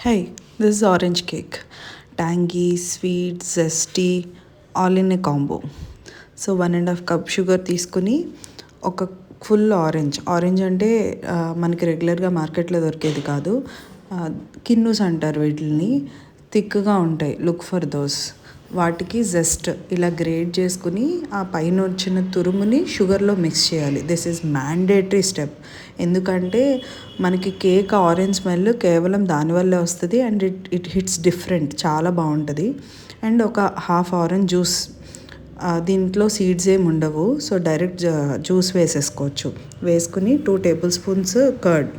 Hey, this is orange cake. Tangy, sweet, zesty, all in a combo. So 1.5 cup sugar తీసుకుని ఒక full orange అంటే మనకి రెగ్యులర్గా మార్కెట్లో దొరికేది కాదు. కిన్నూస్ అంటారు వీటిని. థిక్గా ఉంటాయి. Look for those. వాటికి జస్ట్ ఇలా గ్రేట్ చేసుకుని ఆ పైన వచ్చిన తురుముని షుగర్లో మిక్స్ చేయాలి. This is mandatory step. ఎందుకంటే మనకి కేక్ ఆరెంజ్ స్మెల్ కేవలం దానివల్లే వస్తుంది అండ్ ఇట్ హిట్స్ డిఫరెంట్, చాలా బాగుంటుంది. అండ్ ఒక హాఫ్ ఆరెంజ్ జ్యూస్, దీంట్లో సీడ్స్ ఏమి ఉండవు, సో డైరెక్ట్ జ్యూస్ వేసేసుకోవచ్చు. వేసుకుని 2 టేబుల్ స్పూన్స్ కర్డ్,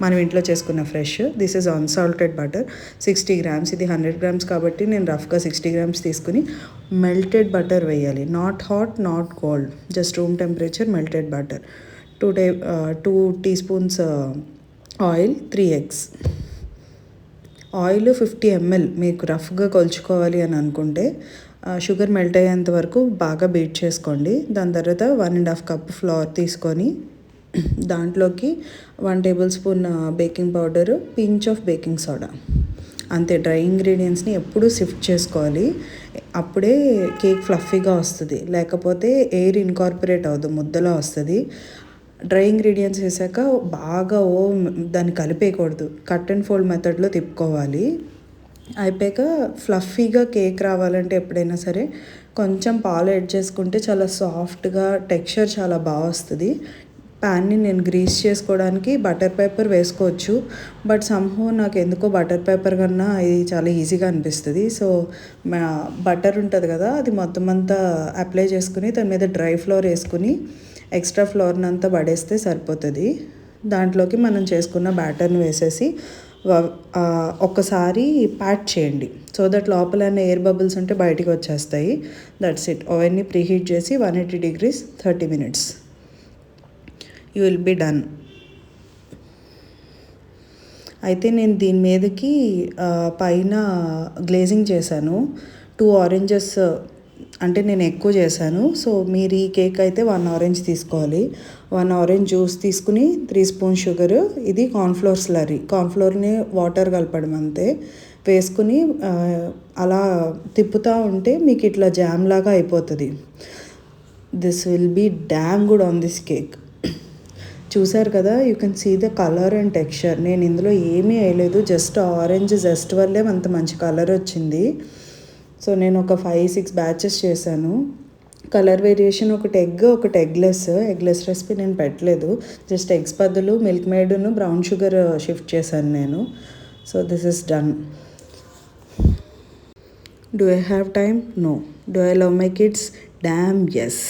మనం ఇంట్లో చేసుకున్న fresh. This is unsalted butter 60 grams. ఇది 100 గ్రామ్స్ కాబట్టి నేను రఫ్గా 60 గ్రామ్స్ తీసుకుని మెల్టెడ్ బటర్ వేయాలి. Not hot, not cold, just room temperature melted butter. 2 teaspoons oil, 3 eggs. Oil 50 ml. మీకు రఫ్గా కొలుచుకోవాలి అని అనుకుంటే షుగర్ మెల్ట్ అయ్యేంత వరకు బాగా బీట్ చేసుకోండి. దాని తర్వాత 1.5 కప్ ఫ్లవర్ తీసుకొని దాంట్లోకి 1 table spoon baking powder, pinch of baking soda, అంతే. డ్రై ఇంగ్రీడియంట్స్ని ఎప్పుడూ సిఫ్ట్ చేసుకోవాలి, అప్పుడే కేక్ ఫ్లఫీగా వస్తుంది. లేకపోతే ఎయిర్ ఇన్కార్పొరేట్ అవ్వదు, ముద్దలా వస్తుంది. డ్రై ఇంగ్రీడియంట్స్ వేసాక బాగా దాన్ని కలిపేయకూడదు, కట్ అండ్ ఫోల్డ్ మెథడ్లో తిప్పుకోవాలి. అయిపోయాక ఫ్లఫీగా కేక్ రావాలంటే ఎప్పుడైనా సరే కొంచెం పాలు యాడ్ చేసుకుంటే చాలా సాఫ్ట్గా, టెక్స్చర్ చాలా బాగా వస్తుంది. ప్యాన్ని నేను గ్రీస్ చేసుకోవడానికి బటర్ పేపర్ వేసుకోవచ్చు, బట్ సమ్హౌ నాకు ఎందుకో బటర్ పేపర్ కన్నా ఇది చాలా ఈజీగా అనిపిస్తుంది. సో బటర్ ఉంటుంది కదా, అది మొత్తం అంతా అప్లై చేసుకుని దాని మీద డ్రై ఫ్లోర్ వేసుకుని ఎక్స్ట్రా ఫ్లోర్ని అంతా పడేస్తే సరిపోతుంది. దాంట్లోకి మనం చేసుకున్న బ్యాటర్ని వేసేసి ఒక్కసారి ప్యాట్ చేయండి, సో దట్ లోపల ఎయిర్ బబుల్స్ ఉంటే బయటికి వచ్చేస్తాయి. That's it. ఓవెన్ని ప్రీహీట్ చేసి 180 degrees 30 minutes. You will be done. అయితే నేను దీని మీదకి పైన గ్లేజింగ్ చేశాను. 2 ఆరెంజెస్, అంటే నేను ఎక్కువ చేశాను. సో మీరు ఈ కేక్ అయితే 1 ఆరెంజ్ తీసుకోవాలి. 1 ఆరెంజ్ జ్యూస్ తీసుకుని 3 స్పూన్ షుగరు, ఇది కార్న్ఫ్లోర్ స్లరీ, కార్న్ఫ్లోర్ని వాటర్ కలపడం అంతే, వేసుకుని అలా తిప్పుతూ ఉంటే మీకు ఇట్లా జామ్ లాగా అయిపోతుంది. This will be damn good on this cake. చూసారు కదా, you can see the colour and texture. నేను ఇందులో ఏమీ వేయలేదు, జస్ట్ ఆరెంజ్ జస్ట్ వల్లే అంత మంచి కలర్ వచ్చింది. సో నేను ఒక 5-6 బ్యాచెస్ చేశాను. కలర్ వేరియేషన్ ఒకటి ఎగ్లెస్ రెసిపీ నేను పెట్టలేదు, జస్ట్ ఎగ్స్ బదులు మిల్క్ మేడ్ను బ్రౌన్ షుగర్ షిఫ్ట్ చేశాను నేను. So this is done. Do I have time? No. Do I love my kids? Damn yes.